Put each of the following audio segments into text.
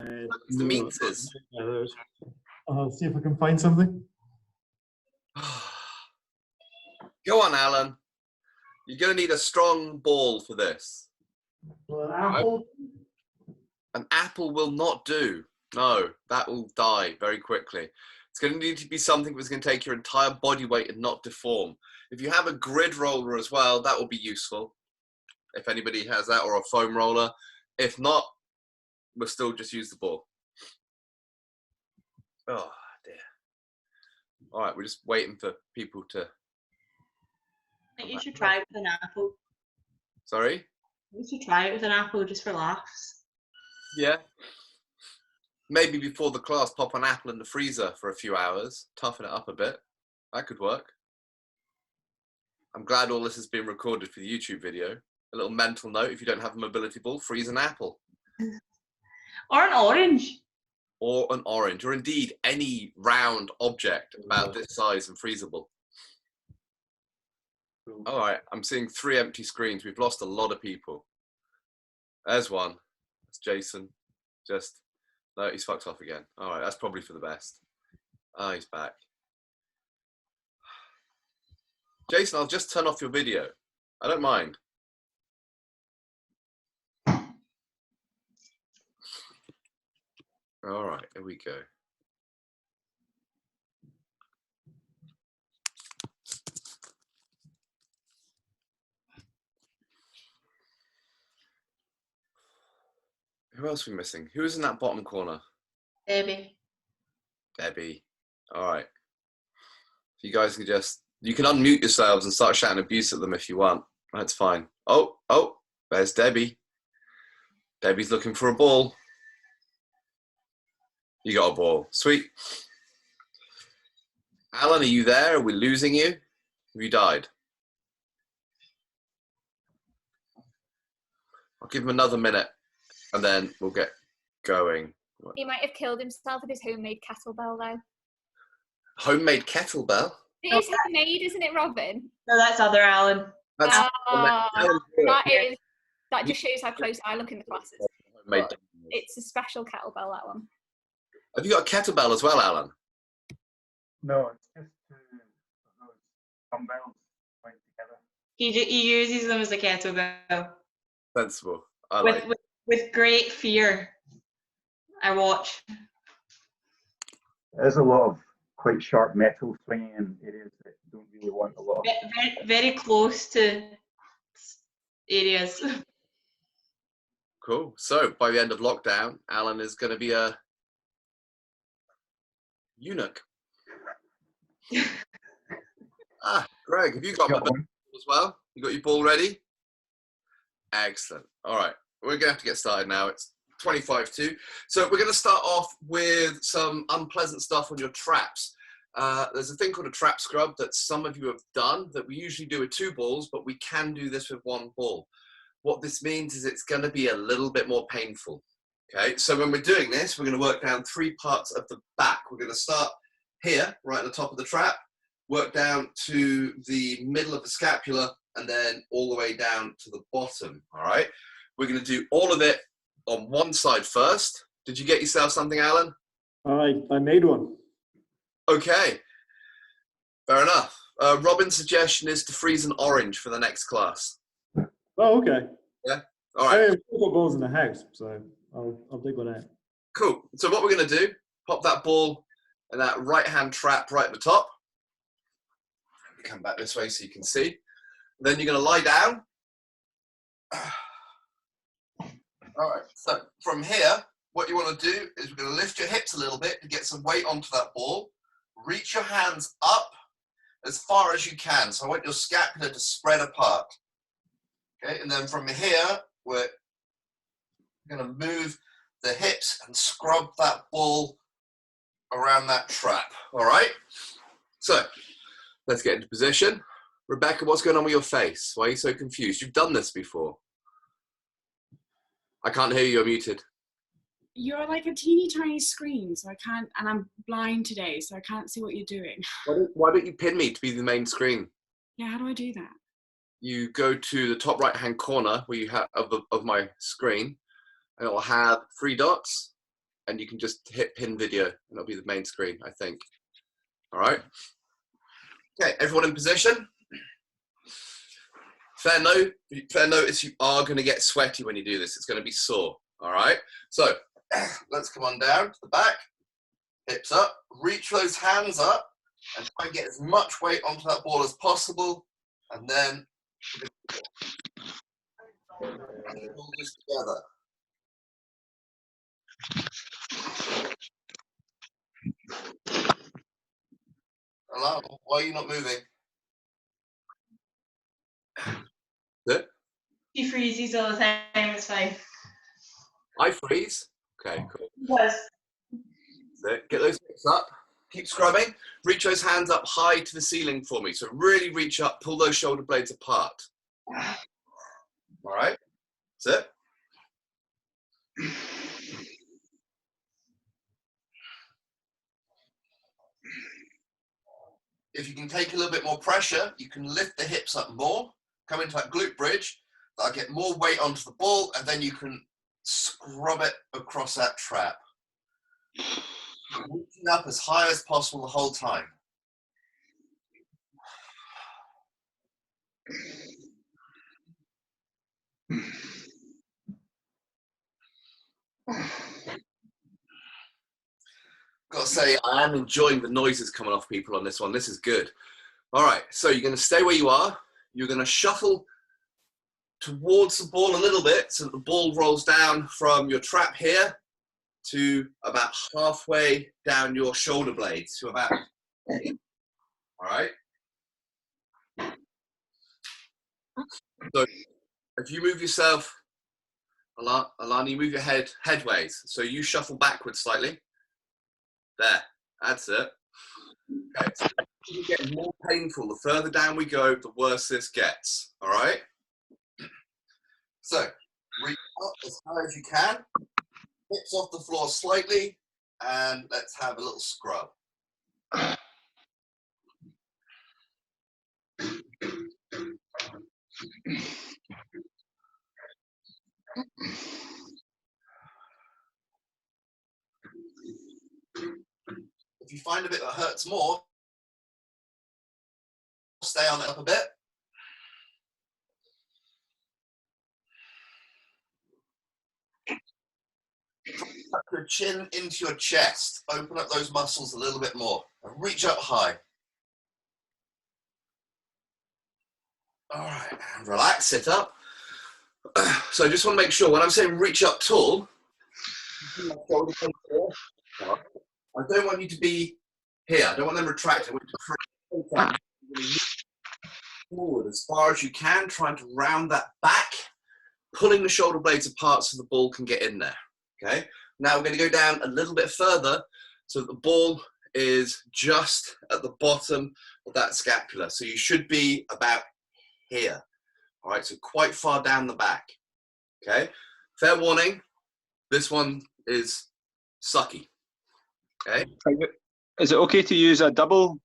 It's the meters. See if I can find something. Go on, Alan. You're going to need a strong ball for this. Well, an apple. An apple will not do. No, that will die very quickly. It's going to need to be something that's going to take your entire body weight and not deform. If you have a grid roller as well, that will be useful. If anybody has that, or a foam roller. If not, we'll still just use the ball. Oh, dear. All right, we're just waiting for people to... I think you should try it with an apple. Sorry? You should try it with an apple just for laughs. Yeah. Maybe before the class, pop an apple in the freezer for a few hours, toughen it up a bit. That could work. I'm glad all this has been recorded for the YouTube video. A little mental note, if you don't have a mobility ball, freeze an apple. Or an orange. Or an orange, or indeed any round object about this size and freezable. All right, I'm seeing 3 empty screens. We've lost a lot of people. There's one. That's Jason. Just, no, he's fucked off again. All right, that's probably for the best. Ah, he's back. Jason, I'll just turn off your video. I don't mind. All right, here we go. Who else are we missing? Who is in that bottom corner? Debbie. Debbie. All right. You guys can just, you can unmute yourselves and start shouting abuse at them if you want. That's fine. Oh, there's Debbie. Debbie's looking for a ball. You got a ball. Sweet. Alan, are you there? Are we losing you? Have you died? I'll give him another minute and then we'll get going. He might have killed himself with his homemade kettlebell, though. Homemade kettlebell? It is homemade, isn't it, Robin? No, that's other Alan. That's that just shows how close I look in the classes. Homemade. It's a special kettlebell, that one. Have you got a kettlebell as well, Alan? No, it's just dumbbells going together. He uses them as a kettlebell. Sensible. I like it. With great fear. I watch. There's a lot of quite sharp metal swinging in areas that don't really want a lot of... Very, very close to areas. Cool. So by the end of lockdown, Alan is going to be a eunuch. Greg, have you got my ball as well? You got your ball ready? Excellent. All right. We're going to have to get started now. It's 25 to. So we're going to start off with some unpleasant stuff on your traps. There's a thing called a trap scrub that some of you have done that we usually do with 2 balls, but we can do this with 1 ball. What this means is it's going to be a little bit more painful. Okay, so when we're doing this, we're going to work down 3 parts of the back. We're going to start here, right at the top of the trap, work down to the middle of the scapula, and then all the way down to the bottom. All right, we're going to do all of it on one side first. Did you get yourself something, Alan? I made one. Okay, fair enough. Robin's suggestion is to freeze an orange for the next class. Oh, okay. Yeah, all right. I have 4 balls in the house, so I'll dig one out. Cool. So what we're going to do, pop that ball in that right-hand trap right at the top. Come back this way so you can see. Then you're going to lie down. All right, so from here, what you want to do is we're going to lift your hips a little bit to get some weight onto that ball. Reach your hands up as far as you can. So I want your scapula to spread apart. Okay, and then from here, we're going to move the hips and scrub that ball around that trap. All right, so let's get into position. Rebecca, what's going on with your face? Why are you so confused? You've done this before. I can't hear you, you're muted. You're like a teeny tiny screen, so I can't, and I'm blind today, so I can't see what you're doing. Why don't you pin me to be the main screen? Yeah, how do I do that? You go to the top right-hand corner where you have of my screen, and it will have 3 dots. and you can just hit pin video, and it'll be the main screen, I think. All right. Okay, everyone in position. Fair notice, you are going to get sweaty when you do this. It's going to be sore. All right. So let's come on down to the back, hips up, reach those hands up, and try and get as much weight onto that ball as possible, and then shoulders together. Alana, why are you not moving? Good. He freezes all the time, it's fine. I freeze. Okay, cool. Yes. Get those hips up. Keep scrubbing. Reach those hands up high to the ceiling for me. So really reach up, pull those shoulder blades apart. All right. That's it. If you can take a little bit more pressure, you can lift the hips up more, come into that glute bridge. That'll get more weight onto the ball, and then you can scrub it across that trap. Reaching up as high as possible the whole time. Got to say, I am enjoying the noises coming off people on this one. This is good. All right, so you're going to stay where you are. You're going to shuffle towards the ball a little bit so that the ball rolls down from your trap here to about halfway down your shoulder blades, to about here. All right? So if you move yourself, Alana, you move your head headways. So you shuffle backwards slightly. There, that's it. Okay, so it's getting more painful. The further down we go, the worse this gets. All right? So reach up as high as you can. Hips off the floor slightly, and let's have a little scrub. If you find a bit that hurts more, stay on it up a bit. Tuck your chin into your chest. Open up those muscles a little bit more. And reach up high. All right, and relax, sit up. So I just want to make sure when I'm saying reach up tall, I don't want you to be here. I don't want them retracted. I want you to reach forward as far as you can, trying to round that back, pulling the shoulder blades apart so the ball can get in there. Okay. Now we're going to go down a little bit further so that the ball is just at the bottom of that scapula. So you should be about here. All right, so quite far down the back. Okay. Fair warning, this one is sucky. Okay. Is it okay to use a double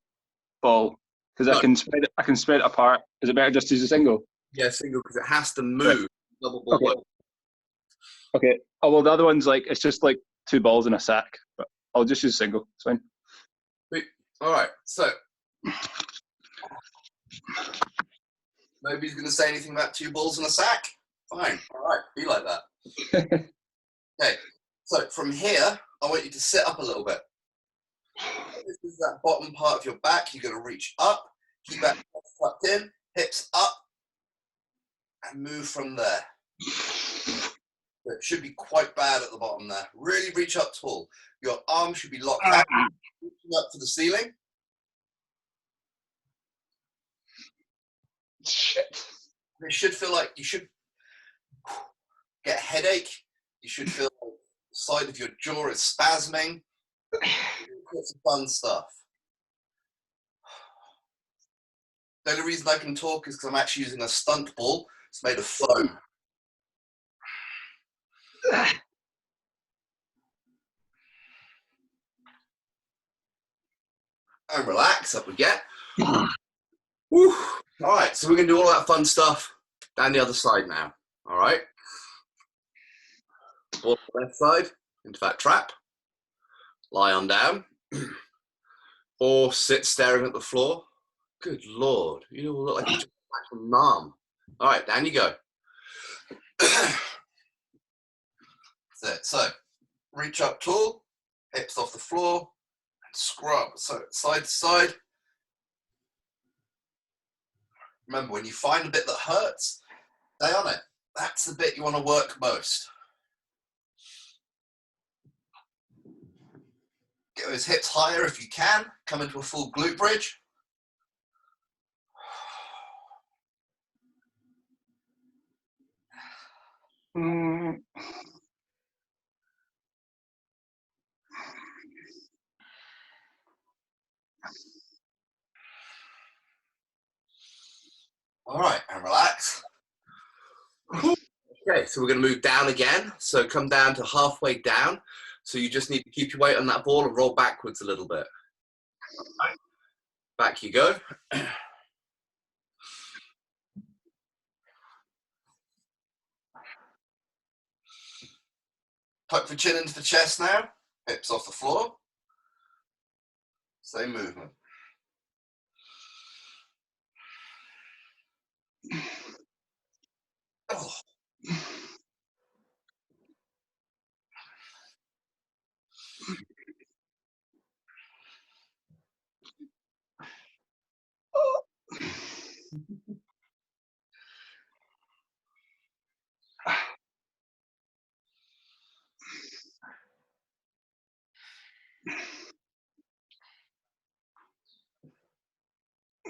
ball? Because No. I can spread it apart. Is it better just to use a single? Yeah, single, because it has to move. Right. Double ball. Okay. Okay. Oh well, the other one's like it's just like two balls in a sack, but I'll just use single. It's fine. All right. So nobody's going to say anything about two balls in a sack. Fine. All right. Be like that. Okay. So from here, I want you to sit up a little bit. This is that bottom part of your back. You're going to reach up, keep that tucked in, hips up, and move from there. It should be quite bad at the bottom there. Really reach up tall. Your arms should be locked out, reaching up to the ceiling. Shit. It should feel like you should get a headache. You should feel like the side of your jaw is spasming. It's some fun stuff. The only reason I can talk is because I'm actually using a stunt ball. It's made of foam. And relax, up we get. Whew. All right, so we're going to do all that fun stuff down the other side now. All right. Ball on the left side, into that trap. lie on down, or sit staring at the floor. Good Lord, you look like you just back from mom. All right, down you go. That's it. So reach up tall, hips off the floor, and scrub. So side to side. Remember, when you find a bit that hurts, stay on it. That's the bit you want to work most. Get those hips higher if you can. Come into a full glute bridge. All right, and relax. Okay, so we're going to move down again. So come down to halfway down. So you just need to keep your weight on that ball and roll backwards a little bit. Right. Back you go. Tuck the chin into the chest now. Hips off the floor. Same movement. Oh.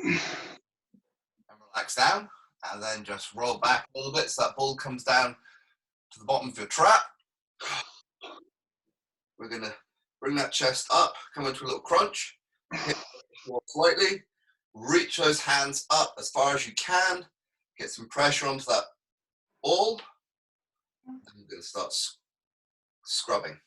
And relax down, and then just roll back a little bit so that ball comes down to the bottom of your trap. We're going to bring that chest up, come into a little crunch, hip slightly, reach those hands up as far as you can, get some pressure onto that ball, and we're going to start scrubbing.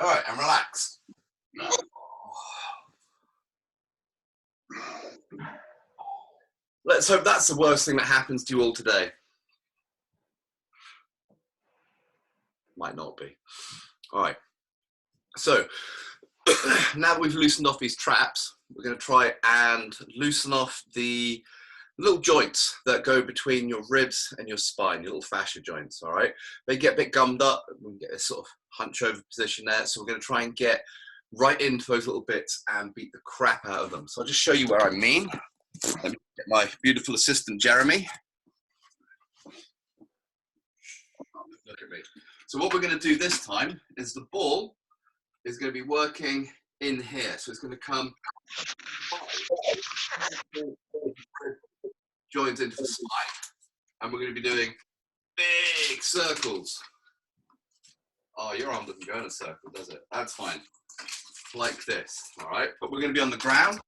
All right, and relax. Let's hope that's the worst thing that happens to you all today. Might not be. All right. So now that we've loosened off these traps, we're going to try and loosen off the little joints that go between your ribs and your spine, your little fascia joints, all right? They get a bit gummed up. We can get a sort of hunch over position there. So we're going to try and get right into those little bits and beat the crap out of them. So I'll just show you where I mean. Let me get my beautiful assistant, Jeremy. Look at me. So what we're going to do this time is the ball is going to be working in here. So it's going to come joins into the spine. And we're going to be doing big circles. Oh, your arm doesn't go in a circle, does it? That's fine. Like this, all right? But we're going to be on the ground.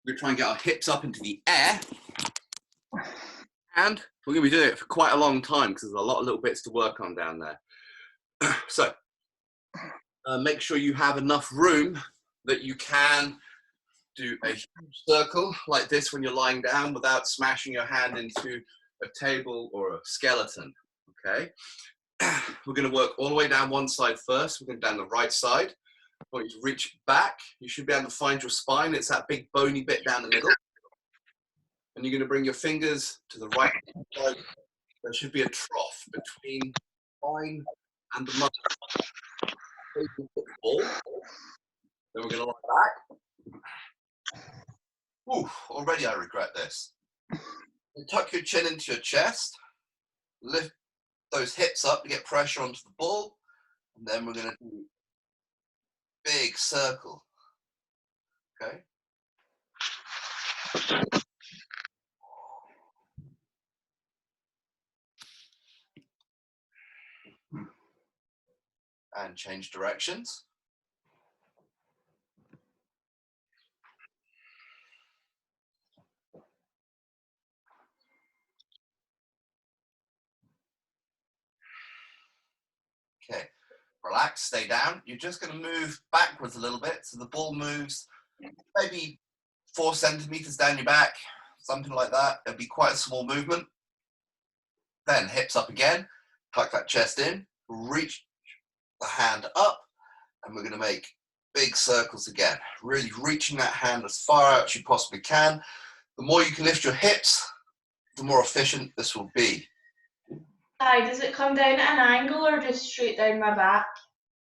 We're going to try and get our hips up into the air. And we're going to be doing it for quite a long time because there's a lot of little bits to work on down there. So make sure you have enough room that you can do a huge circle like this when you're lying down without smashing your hand into a table or a skeleton, okay? We're going to work all the way down one side first. We're going down the right side. I want you to reach back. You should be able to find your spine. It's that big bony bit down the middle. And you're going to bring your fingers to the right side. There should be a trough between the spine and the muscle. Then we're going to lie back. Ooh, already I regret this. And tuck your chin into your chest. Lift those hips up to get pressure onto the ball. And then we're going to do big circle. Okay? and change directions. Okay, relax, stay down. You're just going to move backwards a little bit, so the ball moves maybe 4 centimeters down your back, something like that. It'll be quite a small movement. Then hips up again, tuck that chest in, reach the hand up, and we're going to make big circles again, really reaching that hand as far out as you possibly can. The more you can lift your hips, the more efficient this will be. Hi, does it come down at an angle or just straight down my back?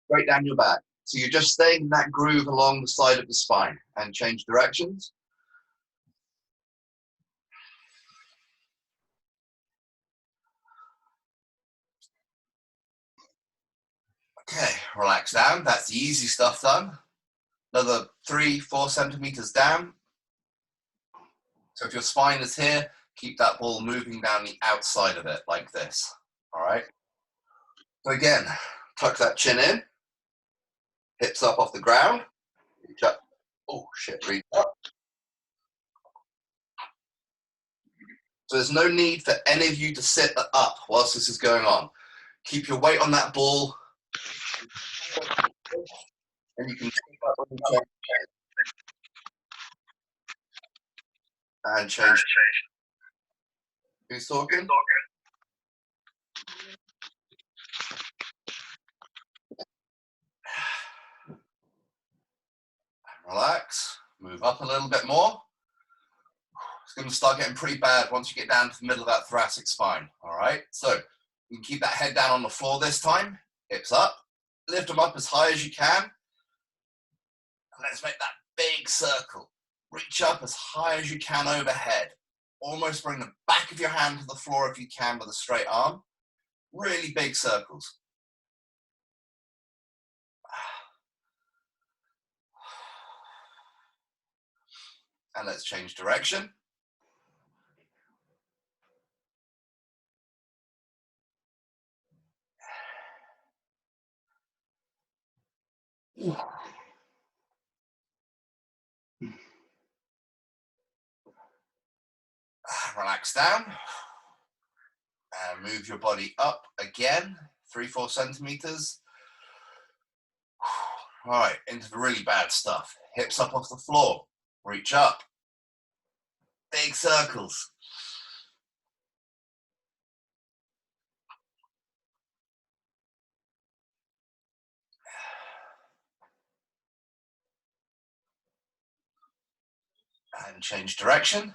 Straight down your back. So you're just staying in that groove along the side of the spine, and change directions. Okay, relax down. That's the easy stuff done. Another 3-4 centimeters down. So if your spine is here, keep that ball moving down the outside of it like this. All right. So again, tuck that chin in, hips up off the ground, reach up. Oh shit, reach up. So there's no need for any of you to sit up whilst this is going on. Keep your weight on that ball, and you can keep up on the chair and change. Who's talking? Relax, move up a little bit more. It's going to start getting pretty bad once you get down to the middle of that thoracic spine. All right, so you can keep that head down on the floor this time, hips up, lift them up as high as you can. And let's make that big circle. Reach up as high as you can overhead. Almost bring the back of your hand to the floor if you can with a straight arm. Really big circles. And let's change direction. Relax down. And move your body up again, 3-4 centimeters. All right, into the really bad stuff. Hips up off the floor. Reach up. Big circles. And change direction.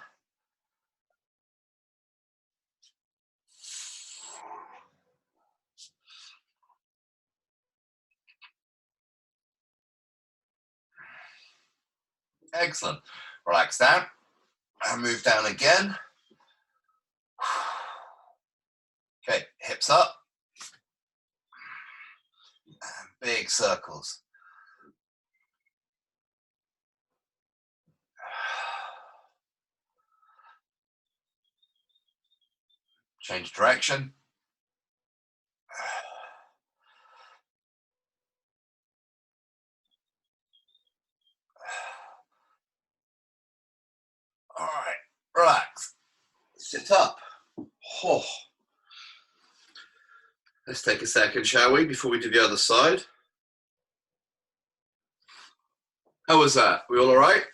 Excellent. Relax down and move down again. Okay, hips up. And big circles. Change direction. All right, relax. Sit up. Oh. Let's take a second, shall we, before we do the other side? How was that? We all right?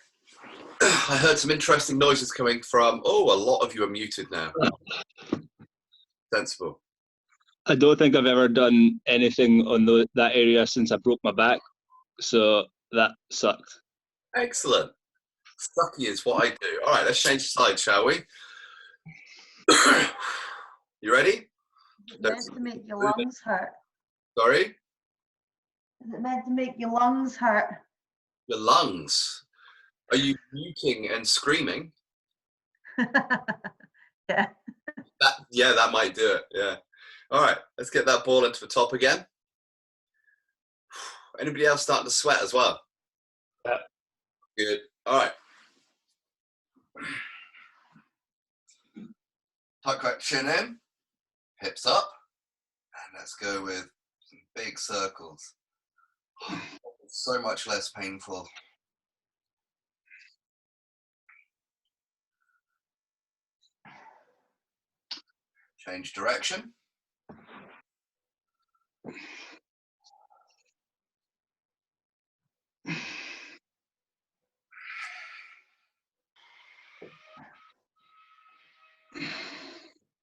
I heard some interesting noises coming from, a lot of you are muted now. Sensible. I don't think I've ever done anything on that area since I broke my back, so that sucked. Excellent. Sucky is what I do. All right, let's change sides, shall we? You ready? Is it meant to make your lungs hurt? Sorry? Is it meant to make your lungs hurt? Your lungs. Are you muting and screaming? Yeah. That might do it. Yeah. All right, let's get that ball into the top again. Anybody else starting to sweat as well? Yeah. Good. All right. Tuck that chin in, hips up, and let's go with Big circles. So much less painful. Change direction.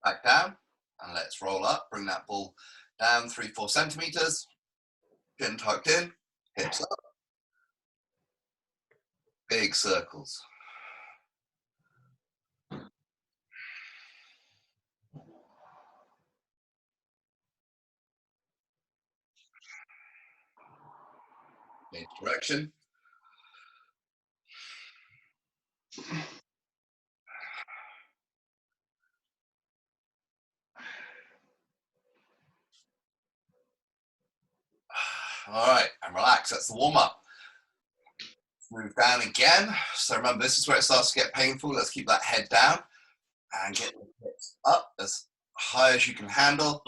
Back down, and let's roll up. Bring that ball down 3-4 centimeters. Chin tucked in, hips up. Big circles. Change direction. All right, and relax. That's the warm up. Move down again. So remember, this is where it starts to get painful. Let's keep that head down and get the hips up as high as you can handle.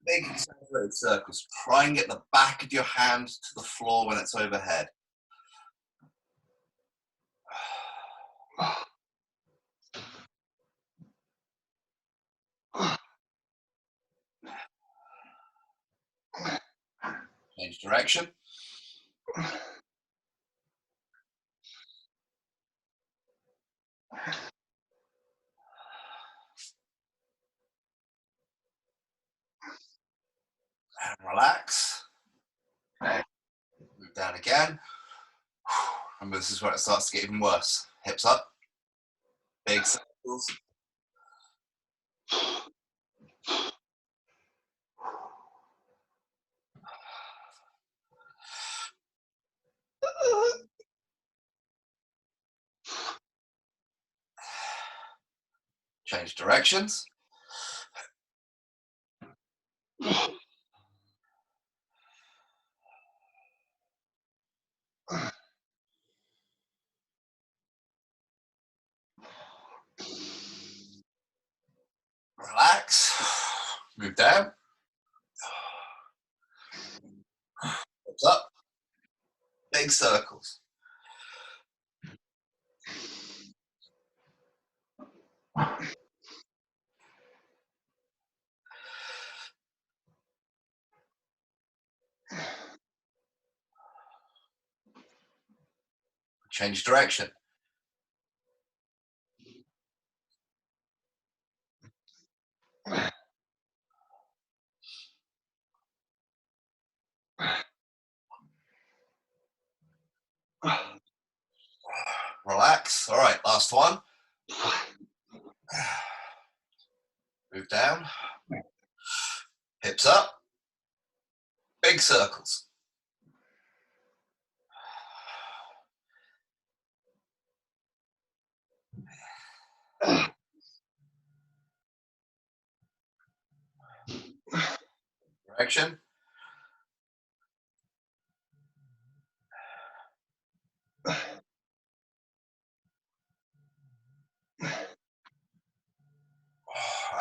Big accelerated circles. Try and get the back of your hand to the floor when it's overhead. Change direction. And relax. Move down again. Remember, this is where it starts to get even worse. Hips up. Big circles. Change directions. Relax. Move down. Hips up. Big circles. Change direction. Relax. All right, last one. Move down. Hips up. Big circles. Direction.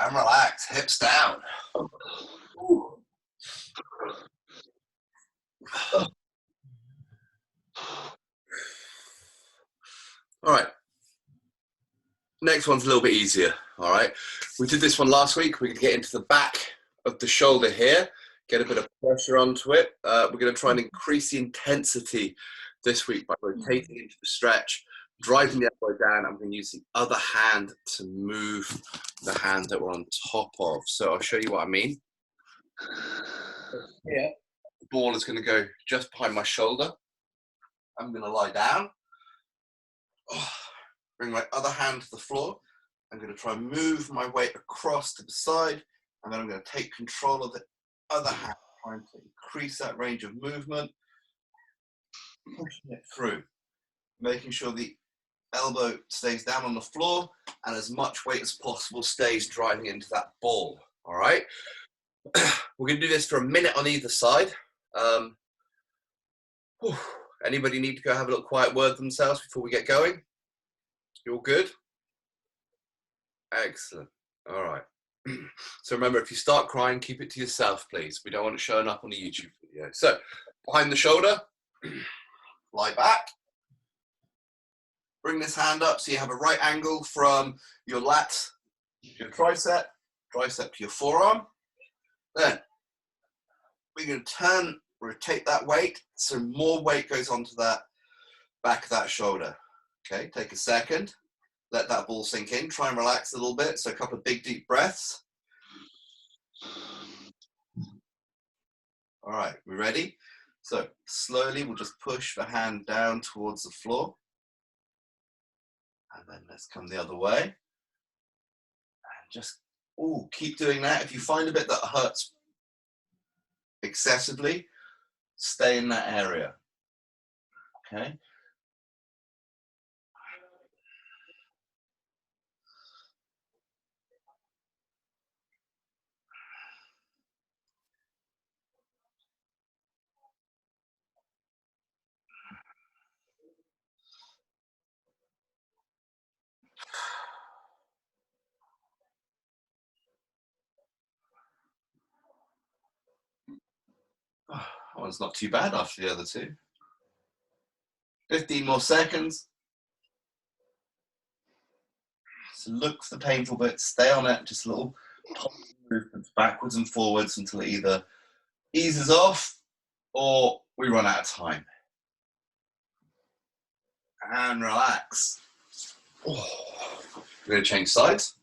And relax. Hips down. All right. Next one's a little bit easier. All right. We did this one last week. We're going to get into the back of the shoulder here, get a bit of pressure onto it. We're going to try and increase the intensity this week by rotating into the stretch, driving the elbow down. I'm going to use the other hand to move the hand that we're on top of. So I'll show you what I mean. Here, the ball is going to go just behind my shoulder. I'm going to lie down. Bring my other hand to the floor. I'm going to try and move my weight across to the side, and then I'm going to take control of the other hand, trying to increase that range of movement, pushing it through, making sure the elbow stays down on the floor and as much weight as possible stays driving into that ball. All right. We're going to do this for a minute on either side. Anybody need to go have a little quiet word themselves before we get going? You all good? Excellent. All right. So remember, if you start crying, keep it to yourself, please. We don't want it showing up on the YouTube video. So behind the shoulder, lie back. Bring this hand up so you have a right angle from your lat to your tricep, tricep to your forearm. Then we're going to turn, rotate that weight so more weight goes onto that back of that shoulder. Okay, take a second. Let that ball sink in. Try and relax a little bit. So a couple of big, deep breaths. All right, we ready? So slowly, we'll just push the hand down towards the floor. And then let's come the other way. And just, keep doing that. If you find a bit that hurts excessively, stay in that area. Okay? That one's not too bad after the other two. 15 more seconds. So look for the painful bit, stay on it, just little movements backwards and forwards until it either eases off or we run out of time. And relax. We're going to change sides.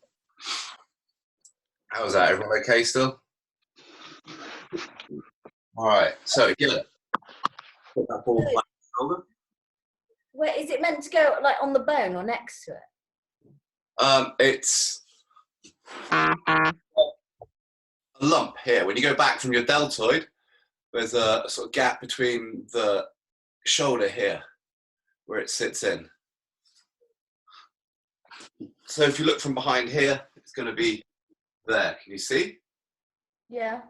How's that? Everyone okay still? All right, so again, put that ball behind the shoulder. Where is it meant to go, like on the bone or next to it? It's a lump here. When you go back from your deltoid, there's a sort of gap between the shoulder here where it sits in. So if you look from behind here, it's going to be there. Can you see? Yeah.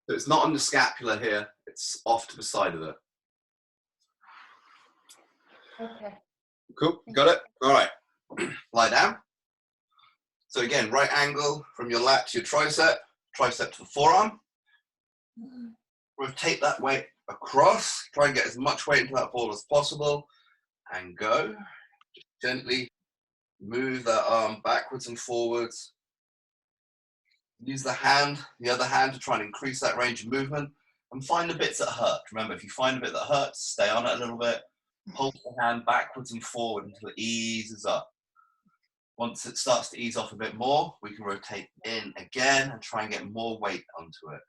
So it's not on the scapula here, it's off to the side of it. Okay. Cool, got it? All right, lie down. So again, right angle from your lat to your tricep, tricep to the forearm. Rotate that weight across, try and get as much weight into that ball as possible, and go. Just gently move that arm backwards and forwards. Use the other hand to try and increase that range of movement and find the bits that hurt. Remember, if you find a bit that hurts, stay on it a little bit. Hold the hand backwards and forward until it eases up. Once it starts to ease off a bit more, we can rotate in again and try and get more weight onto it.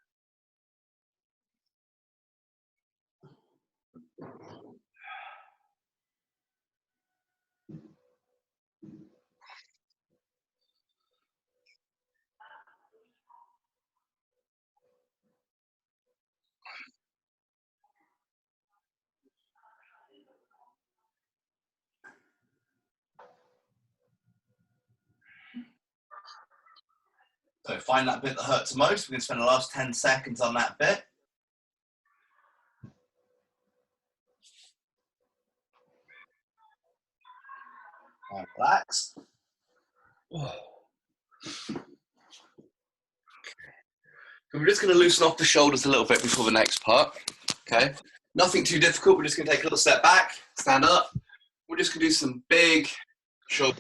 So find that bit that hurts the most. We're going to spend the last 10 seconds on that bit. And relax. So we're just going to loosen off the shoulders a little bit before the next part. Okay, nothing too difficult. We're just going to take a little step back, stand up. We're just going to do some big shoulder.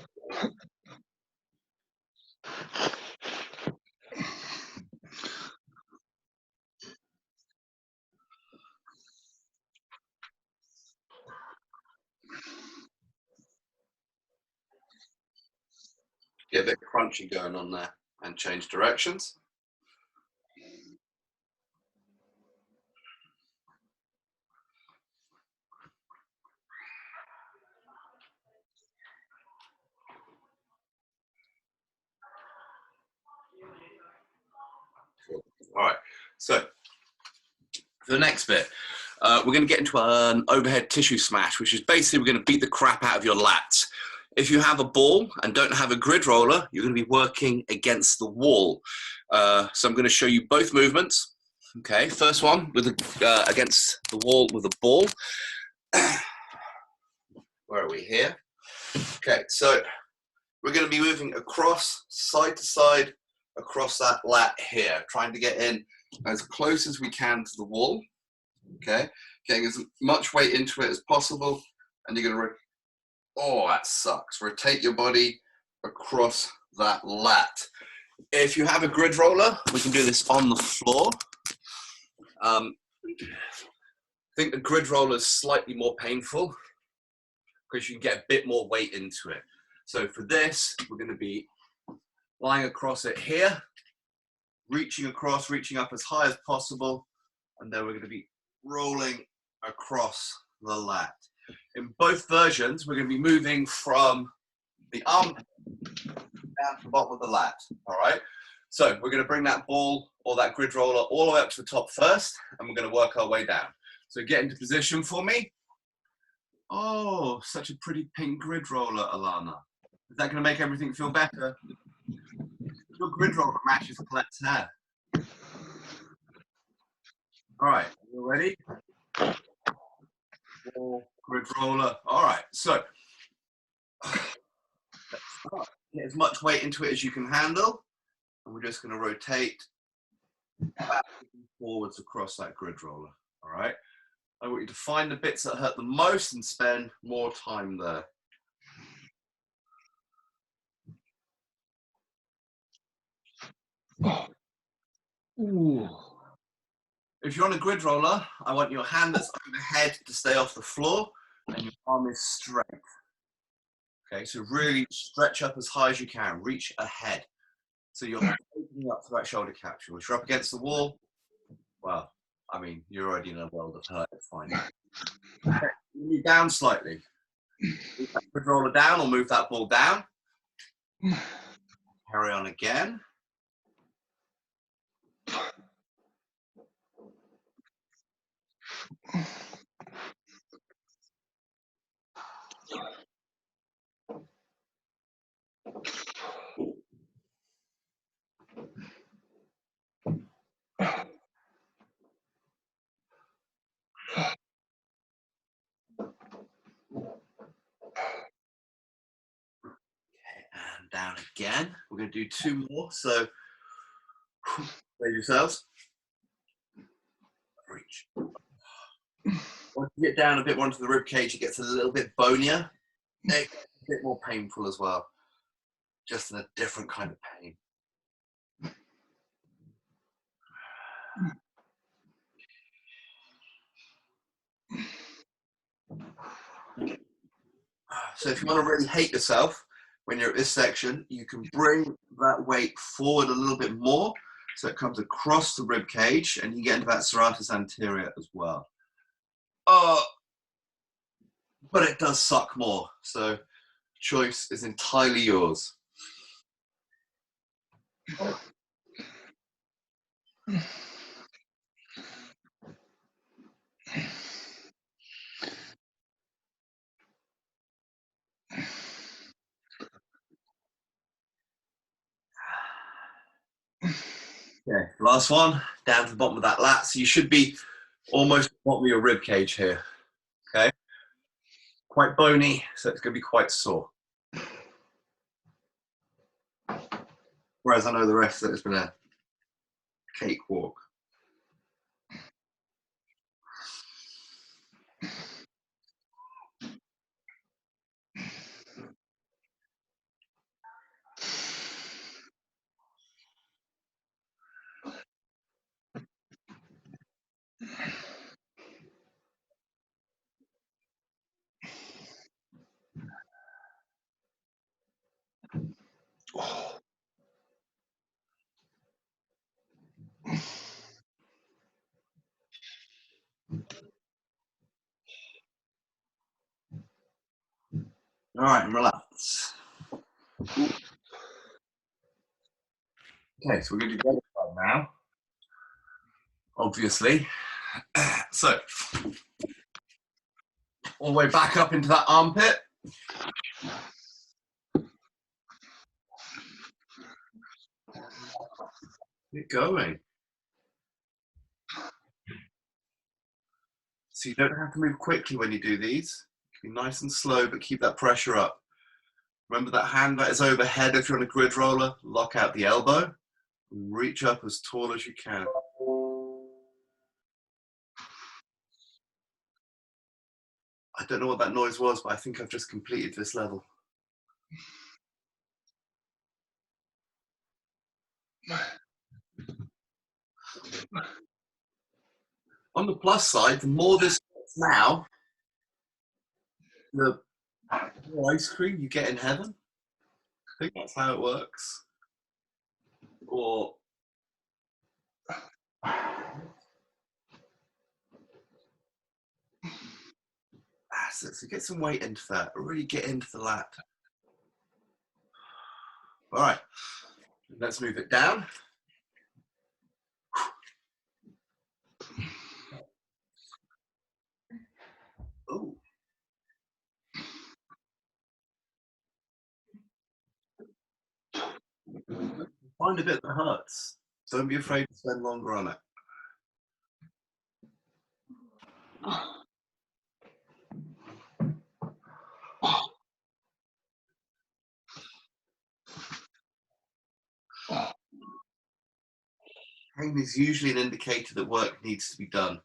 Get a bit crunchy going on there and change directions. Cool. All right, so for the next bit, we're going to get into an overhead tissue smash, which is basically we're going to beat the crap out of your lats. If you have a ball and don't have a grid roller, you're going to be working against the wall. So I'm going to show you both movements. Okay, first one with against the wall with a ball. Where are we here? Okay, so we're going to be moving across, side to side, across that lat here, trying to get in as close as we can to the wall, okay? Getting as much weight into it as possible, and you're gonna, oh, that sucks. Rotate your body across that lat. If you have a grid roller, we can do this on the floor. I think the grid roller is slightly more painful because you can get a bit more weight into it. So for this, we're going to be lying across it here, reaching across, reaching up as high as possible, and then we're going to be rolling across the lat. In both versions, we're going to be moving from the arm down to the bottom of the lat, all right? So we're going to bring that ball or that grid roller all the way up to the top first, and we're going to work our way down. So get into position for me. Oh, such a pretty pink grid roller, Alana. Is that going to make everything feel better? Your grid roller matches Colette's hair. All right, you ready? Grid roller. All right, so let's start. Get as much weight into it as you can handle. And we're just going to rotate backwards and forwards across that grid roller. All right. I want you to find the bits that hurt the most and spend more time there. Ooh. If you're on a grid roller, I want your hand that's overhead to stay off the floor and your arm is straight. Okay, so really stretch up as high as you can. Reach ahead. So you're opening up to that shoulder capsule. If you're up against the wall, well, I mean, you're already in a world of hurt. It's fine. Okay, move down slightly. Move that grid roller down or move that ball down. Carry on again. And down again. We're going to do 2 more. So, save yourselves. Reach. Once you get down a bit more into the rib cage, it gets a little bit bonier. It gets a bit more painful as well. Just in a different kind of pain. So if you want to really hate yourself when you're at this section, you can bring that weight forward a little bit more so it comes across the rib cage and you get into that serratus anterior as well. But it does suck more, so choice is entirely yours. Okay, last one, down to the bottom of that lat. So you should be almost at the bottom of your rib cage here, okay? Quite bony, so it's going to be quite sore. Whereas I know the rest of it has been a cakewalk. All right, and relax. Okay, so we're going to do the other side now, obviously. So, all the way back up into that armpit. Keep going. So you don't have to move quickly when you do these. Be nice and slow, but keep that pressure up. Remember that hand that is overhead if you're on a grid roller, lock out the elbow. Reach up as tall as you can. I don't know what that noise was, but I think I've just completed this level. On the plus side, the more this gets now, the more ice cream you get in heaven. I think that's how it works. Or so get some weight into that. Really get into the lat. All right, let's move it down. Ooh. Find a bit that hurts. Don't be afraid to spend longer on it. Pain is usually an indicator that work needs to be done.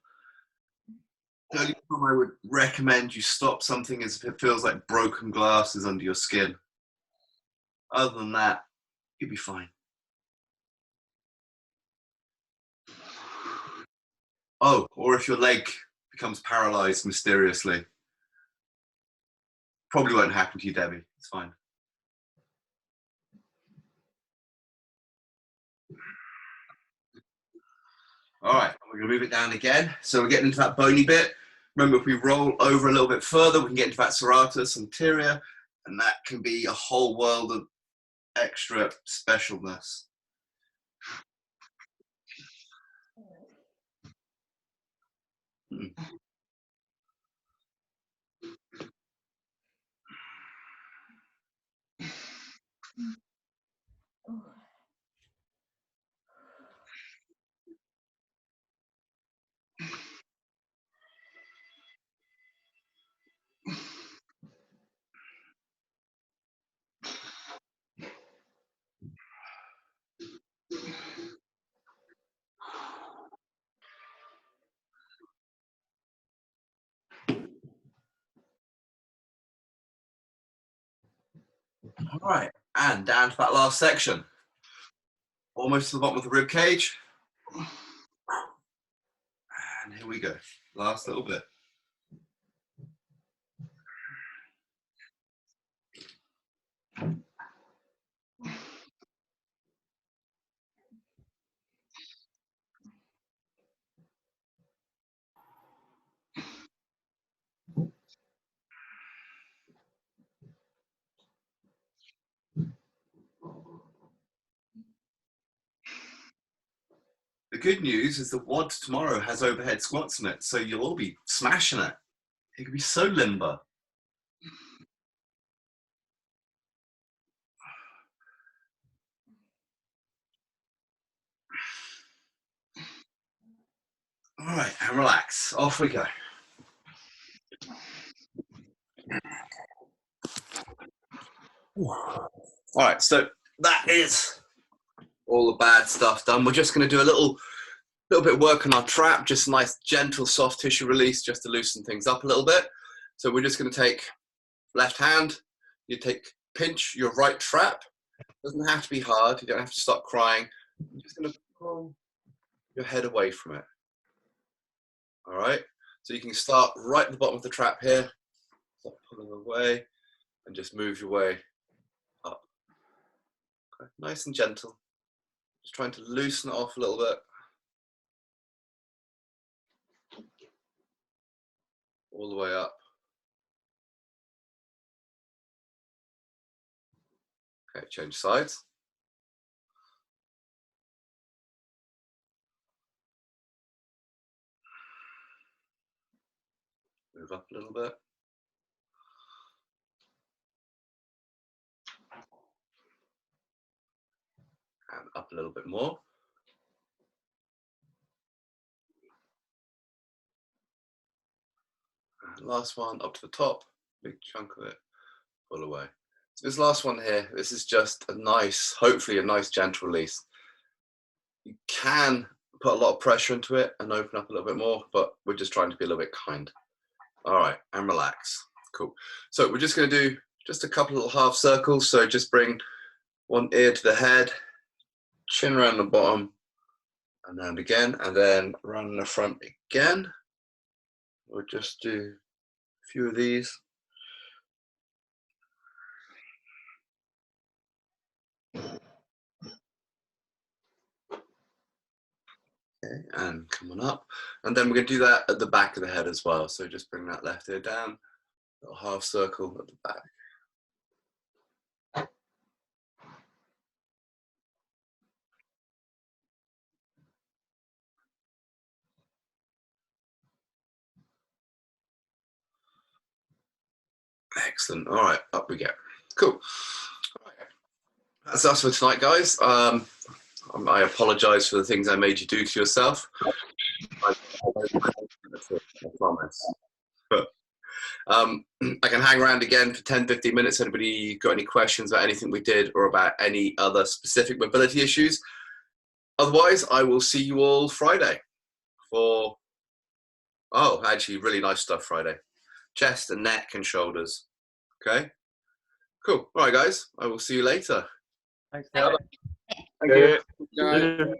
The only time I would recommend you stop something is if it feels like broken glass is under your skin. Other than that, you'll be fine. Oh, or if your leg becomes paralyzed mysteriously. Probably won't happen to you, Debbie. It's fine. All right, we're going to move it down again. So we're getting into that bony bit. Remember, if we roll over a little bit further, we can get into that serratus anterior, and that can be a whole world of extra specialness. All right, and down to that last section. Almost to the bottom of the rib cage. And here we go. Last little bit. The good news is the WOD tomorrow has overhead squats in it, so you'll all be smashing it. It can be so limber. All right, and relax. Off we go. All right, so that is all the bad stuff done. We're just going to do a little bit of work on our trap, just nice, gentle, soft tissue release, just to loosen things up a little bit. So we're just going to take left hand. You pinch your right trap. Doesn't have to be hard. You don't have to stop crying. You're just going to pull your head away from it. All right. So you can start right at the bottom of the trap here. Start pulling away, and just move your way up. Okay. Nice and gentle. Just trying to loosen it off a little bit. All the way up. Okay, change sides. Move up a little bit. And up a little bit more. And last one, up to the top, big chunk of it, pull away. So this last one here, this is just a nice, hopefully a nice gentle release. You can put a lot of pressure into it and open up a little bit more, but we're just trying to be a little bit kind. All right, and relax. Cool. So we're just going to do just a couple of half circles. So just bring one ear to the head, chin around the bottom, and round again, and then round the front again. We'll just do a few of these. Okay, and coming up. And then we're going to do that at the back of the head as well. So just bring that left ear down, little half circle at the back. Excellent. All right, up we go. Cool. All right. That's us for tonight, guys. I apologize for the things I made you do to yourself. I promise. But I can hang around again for 10-15 minutes. Anybody got any questions about anything we did or about any other specific mobility issues? Otherwise, I will see you all Friday for, oh, actually really nice stuff Friday. Chest and neck and shoulders. Okay, cool. All right, guys, I will see you later. Thanks. Thank you. you.